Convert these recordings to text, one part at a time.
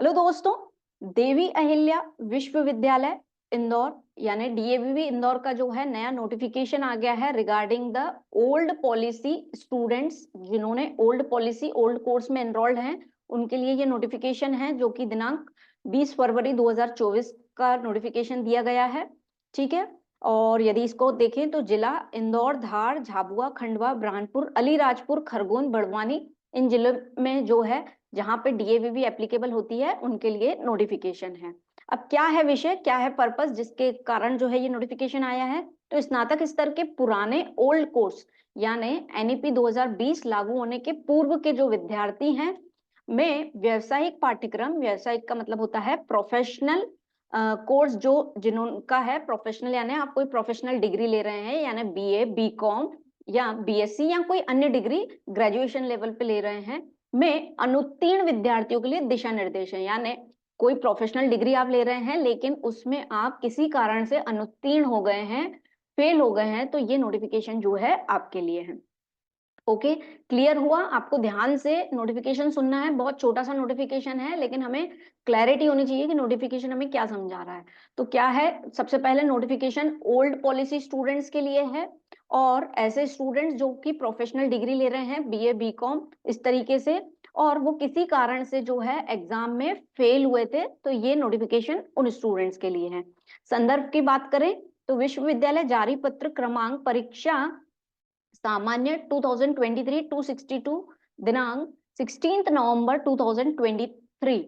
Hello दोस्तों, देवी अहिल्या विश्वविद्यालय इंदौर यानी डीएवीवी इंदौर का जो है नया नोटिफिकेशन आ गया है regarding the old policy students. जिन्होंने ओल्ड पॉलिसी ओल्ड कोर्स में एनरोल्ड हैं उनके लिए ये नोटिफिकेशन है, जो कि दिनांक 20 फरवरी 2024 का नोटिफिकेशन दिया गया है। ठीक है। और यदि इसको देखें तो जिला इंदौर, धार, झाबुआ, खंडवा, बुरहानपुर, अलीराजपुर, खरगोन, बड़वानी, इन जिलों में जो है जहां पे डीएवीवी एप्लीकेबल होती है उनके लिए नोटिफिकेशन है। अब क्या है विषय, क्या है पर्पस जिसके कारण जो है ये नोटिफिकेशन आया है? तो स्नातक स्तर के पुराने ओल्ड कोर्स यानी एनईपी 2020 लागू होने के पूर्व के जो विद्यार्थी हैं में व्यावसायिक पाठ्यक्रम, व्यावसायिक का मतलब होता है प्रोफेशनल कोर्स, जो जिनका है प्रोफेशनल यानी आप कोई प्रोफेशनल डिग्री ले रहे हैं यानी बीए, बीकॉम या बीएससी या कोई अन्य डिग्री ग्रेजुएशन लेवल पे ले रहे हैं में अनुत्तीर्ण विद्यार्थियों के लिए दिशा निर्देश है। यानी कोई प्रोफेशनल डिग्री आप ले रहे हैं लेकिन उसमें आप किसी कारण से अनुत्तीर्ण हो गए हैं, फेल हो गए हैं, तो ये नोटिफिकेशन जो है आपके लिए है। ओके, क्लियर हुआ? आपको ध्यान से नोटिफिकेशन सुनना है। बहुत छोटा सा नोटिफिकेशन है लेकिन हमें क्लैरिटी होनी चाहिए कि नोटिफिकेशन हमें क्या समझा रहा है। तो क्या है, सबसे पहले नोटिफिकेशन ओल्ड पॉलिसी स्टूडेंट्स के लिए है और ऐसे स्टूडेंट्स जो कि प्रोफेशनल डिग्री ले रहे हैं बीए, बीकॉम इस तरीके से, और वो किसी कारण से जो है एग्जाम में फेल हुए थे, तो ये नोटिफिकेशन उन स्टूडेंट्स के लिए है। संदर्भ की बात करें तो विश्वविद्यालय जारी पत्र क्रमांक परीक्षा सामान्य 2023-262 दिनांक 16 नवंबर 2023।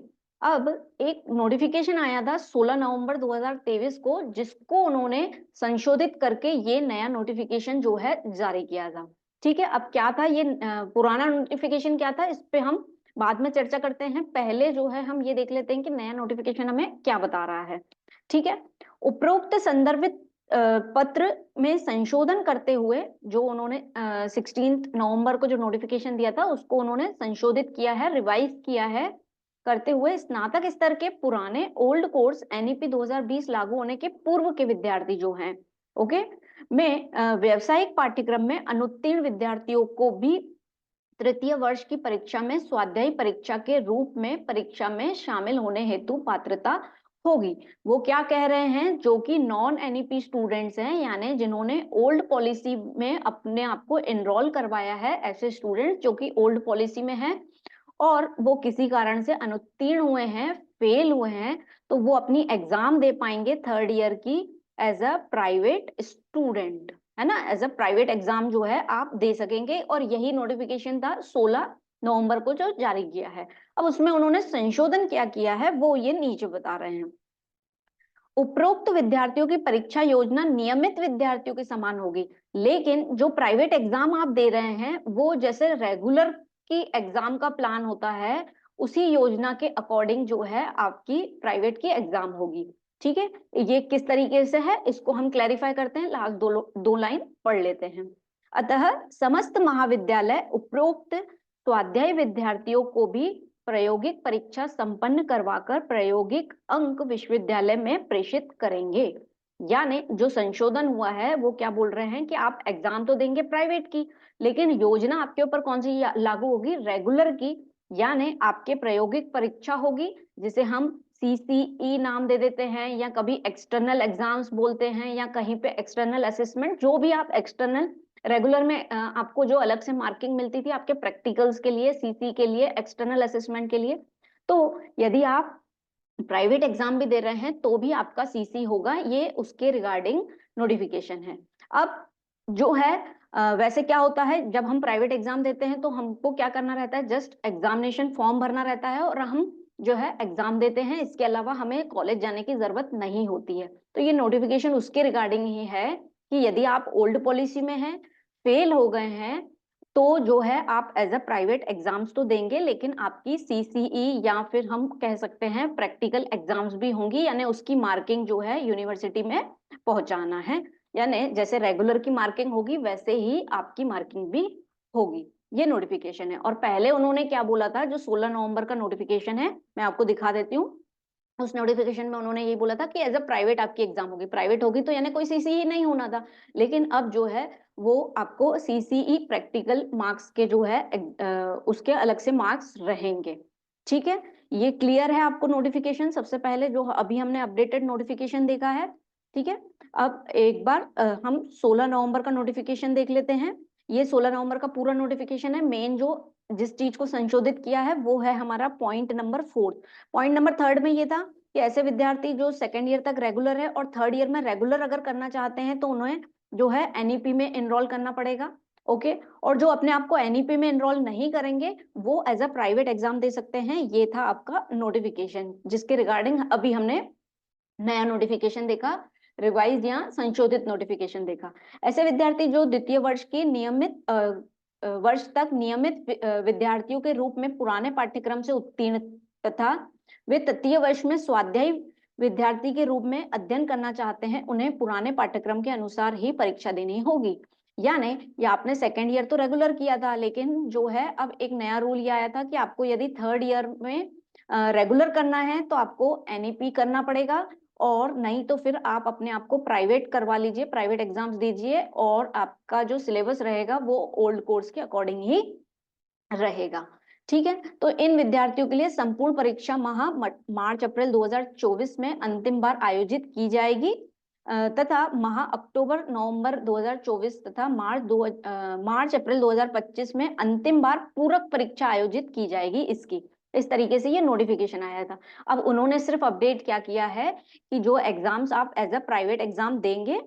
अब एक नोटिफिकेशन आया था 16 नवंबर 2023 को, जिसको उन्होंने संशोधित करके ये नया नोटिफिकेशन जो है जारी किया था। ठीक है। अब क्या था ये पुराना नोटिफिकेशन क्या था, इस पे हम बाद में चर्चा करते हैं। पहले जो है हम ये देख लेते हैं कि नया नोटिफिकेशन हमें क्या बता रहा है। ठीक है। उपरोक्त संदर्भित पत्र में संशोधन करते हुए जो उन्होंने 16 नवंबर को जो नोटिफिकेशन दिया था उसको उन्होंने संशोधित किया है, रिवाइज किया है, करते हुए स्नातक स्तर के पुराने ओल्ड कोर्स एनईपी 2020 लागू होने के पूर्व के विद्यार्थी जो हैं, ओके, में व्यावसायिक पाठ्यक्रम में अनुत्तीर्ण विद्यार्थियों को भी तृतीय वर्ष की परीक्षा में स्वाध्यायी परीक्षा के रूप में परीक्षा में शामिल होने हेतु पात्रता होगी। वो क्या कह रहे हैं, जो कि नॉन एनईपी स्टूडेंट्स हैं यानी जिन्होंने ओल्ड पॉलिसी में अपने आप को एनरोल करवाया है, ऐसे स्टूडेंट्स जो कि ओल्ड पॉलिसी में हैं और वो किसी कारण से अनुत्तीर्ण हुए हैं, फेल हुए हैं, तो वो अपनी एग्जाम दे पाएंगे थर्ड ईयर की एज अ प्राइवेट स्टूडेंट, है ना। एज अ प्राइवेट एग्जाम जो है आप दे सकेंगे, और यही नोटिफिकेशन था 16 नवंबर को जो जारी किया है। अब उसमें उन्होंने संशोधन क्या किया है वो ये नीचे बता रहे हैं। उपरोक्त विद्यार्थियों की परीक्षा योजना नियमित विद्यार्थियों के समान होगी, लेकिन जो प्राइवेट एग्जाम आप दे रहे हैं वो जैसे रेगुलर की एग्जाम का प्लान होता है उसी योजना के अकॉर्डिंग जो है आपकी प्राइवेट की एग्जाम होगी। ठीक है। ये किस तरीके से है इसको हम क्लैरिफाई करते हैं, लास्ट दो लाइन पढ़ लेते हैं। अतः समस्त महाविद्यालय उपरोक्त स्वाध्याय विद्यार्थियों को भी प्रायोगिक परीक्षा संपन्न करवाकर प्रायोगिक अंक विश्वविद्यालय में प्रेषित करेंगे। यानी जो संशोधन हुआ है वो क्या बोल रहे हैं कि आप एग्जाम तो देंगे प्राइवेट की, लेकिन योजना आपके ऊपर कौन सी लागू होगी, रेगुलर की। यानी आपके प्रायोगिक परीक्षा होगी जिसे हम सीसीई नाम दे देते हैं या कभी एक्सटर्नल एग्जाम्स बोलते हैं या कहीं पे एक्सटर्नल असेसमेंट, जो भी आप एक्सटर्नल, रेगुलर में आपको जो अलग से मार्किंग मिलती थी आपके प्रैक्टिकल्स के लिए, सीसी के लिए, एक्सटर्नल असेसमेंट के लिए, तो यदि आप प्राइवेट एग्जाम भी दे रहे हैं तो भी आपका सीसी होगा। ये उसके रिगार्डिंग नोटिफिकेशन है। अब जो है वैसे क्या होता है जब हम प्राइवेट एग्जाम देते हैं तो हमको क्या करना रहता है, जस्ट एग्जामिनेशन फॉर्म भरना रहता है और हम जो है एग्जाम देते हैं, इसके अलावा हमें कॉलेज जाने की जरूरत नहीं होती है। तो ये नोटिफिकेशन उसके रिगार्डिंग ही है कि यदि आप ओल्ड पॉलिसी में हैं, फेल हो गए हैं, तो जो है आप एज अ प्राइवेट एग्जाम्स तो देंगे लेकिन आपकी सीसीई या फिर हम कह सकते हैं प्रैक्टिकल एग्जाम्स भी होंगी, यानी उसकी मार्किंग जो है यूनिवर्सिटी में पहुंचाना है। यानी जैसे रेगुलर की मार्किंग होगी वैसे ही आपकी मार्किंग भी होगी। ये नोटिफिकेशन है। और पहले उन्होंने क्या बोला था, जो 16 नवंबर का नोटिफिकेशन है मैं आपको दिखा देती हूँ, उस नोटिफिकेशन में उन्होंने ये बोला था कि एज अ प्राइवेट आपकी एग्जाम होगी। प्राइवेट होगी तो यानी कोई सीसीई नहीं होना था, लेकिन अब जो है वो आपको सीसीई प्रैक्टिकल मार्क्स के जो है उसके अलग से मार्क्स रहेंगे। ठीक है। ये क्लियर है आपको नोटिफिकेशन? सबसे पहले जो अभी हमने अपडेटेड नोटिफिकेशन देखा है, ठीक है। अब एक बार हम 16 नवंबर का नोटिफिकेशन देख लेते हैं। ये 16 नवंबर का पूरा नोटिफिकेशन है। मेन जो जिस चीज को संशोधित किया है वो है हमारा पॉइंट नंबर 4। पॉइंट नंबर 3 में ये था कि ऐसे विद्यार्थी जो सेकेंड ईयर तक रेगुलर है और थर्ड ईयर में रेगुलर अगर करना चाहते हैं तो उन्हें जो है एनईपी में एनरोल करना पड़ेगा। ओके, और जो अपने आप को एनईपी में एनरोल नहीं करेंगे वो एज अ प्राइवेट एग्जाम दे सकते हैं। ये था आपका नोटिफिकेशन जिसके रिगार्डिंग अभी हमने नया नोटिफिकेशन देखा, रिवाइज या संशोधित नोटिफिकेशन देखा। ऐसे विद्यार्थी जो द्वितीय वर्ष की नियमित वर्ष तक नियमित विद्यार्थियों के रूप में पुराने पाठ्यक्रम से उत्तीर्ण तथा वे तृतीय वर्ष में स्वाध्यायी विद्यार्थी के रूप में अध्ययन करना चाहते हैं, उन्हें पुराने पाठ्यक्रम के अनुसार ही परीक्षा देनी होगी। यानी ये आपने सेकेंड ईयर तो रेगुलर किया था, लेकिन जो है अब एक नया रूल ये आया था कि आपको यदि थर्ड ईयर में रेगुलर करना है तो आपको एनईपी करना पड़ेगा, और नहीं तो फिर आप अपने आप को प्राइवेट करवा लीजिए, प्राइवेट एग्जाम्स दीजिए, और आपका जो सिलेबस रहेगा वो ओल्ड कोर्स के अकॉर्डिंग ही रहेगा। ठीक है, तो इन विद्यार्थियों के लिए संपूर्ण परीक्षा माह मार्च अप्रैल 2024 में अंतिम बार आयोजित की जाएगी तथा माह अक्टूबर नवंबर 2024 तथा मार्च अप्रैल 2025 में अंतिम बार पूरक परीक्षा आयोजित की जाएगी इसकी। इस तरीके से ये नोटिफिकेशन आया था। अब उन्होंने सिर्फ अपडेट क्या किया है कि जो एग्जाम्स आप एज अ प्राइवेट एग्जाम देंगे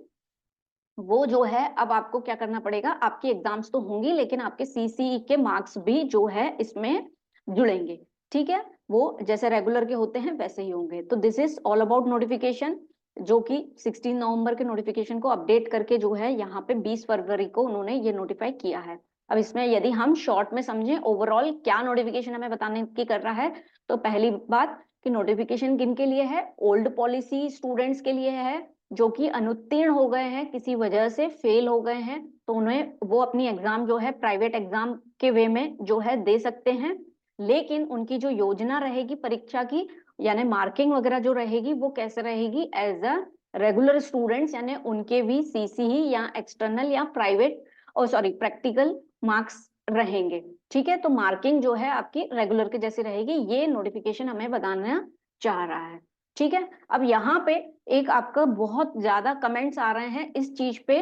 वो जो है अब आपको क्या करना पड़ेगा, आपकी एग्जाम्स तो होंगी लेकिन आपके सीसीई के मार्क्स भी जो है इसमें जुड़ेंगे। ठीक है, वो जैसे रेगुलर के होते हैं वैसे ही होंगे। तो this is all about notification, जो कि 16 नवंबर के नोटिफिकेशन को अपडेट करके जो है यहाँ पे 20 फरवरी को उन्होंने ये नोटिफाई किया है। अब इसमें यदि हम शॉर्ट में समझें ओवरऑल क्या नोटिफिकेशन हमें बताने की कर रहा है, तो पहली बात कि नोटिफिकेशन किन के लिए है, ओल्ड पॉलिसी स्टूडेंट्स के लिए है जो कि अनुत्तीर्ण हो गए हैं, किसी वजह से फेल हो गए हैं, तो उन्हें वो अपनी एग्जाम जो है प्राइवेट एग्जाम के वे में जो है दे सकते हैं। लेकिन उनकी जो योजना रहेगी परीक्षा की, यानी मार्किंग वगैरह जो रहेगी वो कैसे रहेगी, एज अ रेगुलर स्टूडेंट्स, यानी उनके भी सीसी ही या एक्सटर्नल या प्राइवेट और सॉरी प्रैक्टिकल मार्क्स रहेंगे। ठीक है, तो मार्किंग जो है आपकी रेगुलर के जैसे रहेगी, ये नोटिफिकेशन हमें बताना चाह रहा है। ठीक है, अब यहाँ पे एक आपका बहुत ज्यादा कमेंट्स आ रहे हैं इस चीज पे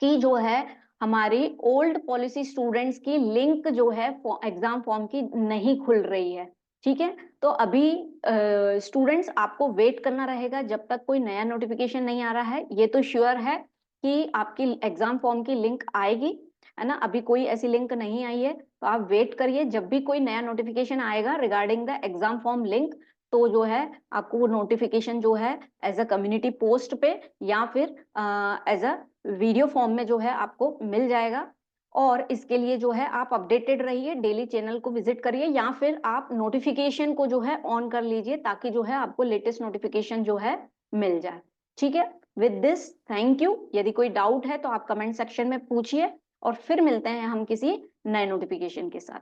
कि जो है हमारी ओल्ड पॉलिसी स्टूडेंट्स की लिंक जो है एग्जाम फॉर्म की नहीं खुल रही है। ठीक है, तो अभी स्टूडेंट्स आपको वेट करना रहेगा जब तक कोई नया नोटिफिकेशन नहीं आ रहा है। ये तो श्योर है कि आपकी एग्जाम फॉर्म की लिंक आएगी, है ना। अभी कोई ऐसी लिंक नहीं आई है तो आप वेट करिए, जब भी कोई नया नोटिफिकेशन आएगा regarding the exam form link तो जो है आपको वो नोटिफिकेशन जो है एज अ कम्युनिटी पोस्ट पे या फिर एज अ वीडियो फॉर्म में जो है आपको मिल जाएगा। और इसके लिए जो है आप अपडेटेड रहिए, डेली चैनल को विजिट करिए या फिर आप नोटिफिकेशन को जो है ऑन कर लीजिए ताकि जो है आपको लेटेस्ट नोटिफिकेशन जो है मिल जाए। ठीक है, विद दिस थैंक यू। यदि कोई डाउट है तो आप कमेंट सेक्शन में पूछिए और फिर मिलते हैं हम किसी नए नोटिफिकेशन के साथ।